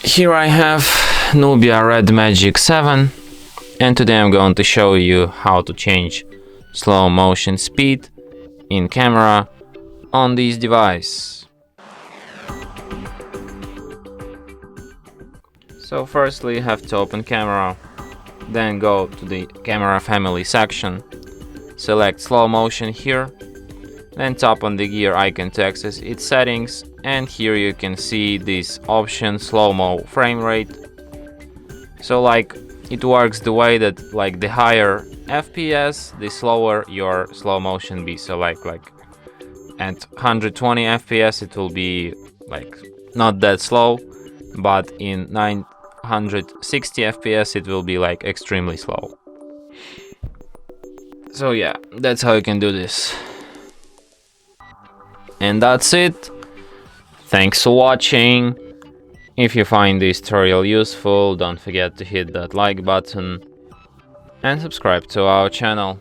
Here I have Nubia Red Magic 7, and today I'm going to show you how to change slow motion speed in camera on this device. So firstly you have to open camera, then go to the camera family section, select slow motion here, then tap on the gear icon to access its settings, and here you can see this option slow-mo frame rate. So like it works the way that like the higher FPS, the slower your slow motion be. So like at 120 FPS it will be like not that slow, but in 960 FPS it will be like extremely slow. So yeah, that's how you can do this. And that's it. Thanks for watching. If you find this tutorial useful, don't forget to hit that like button and subscribe to our channel.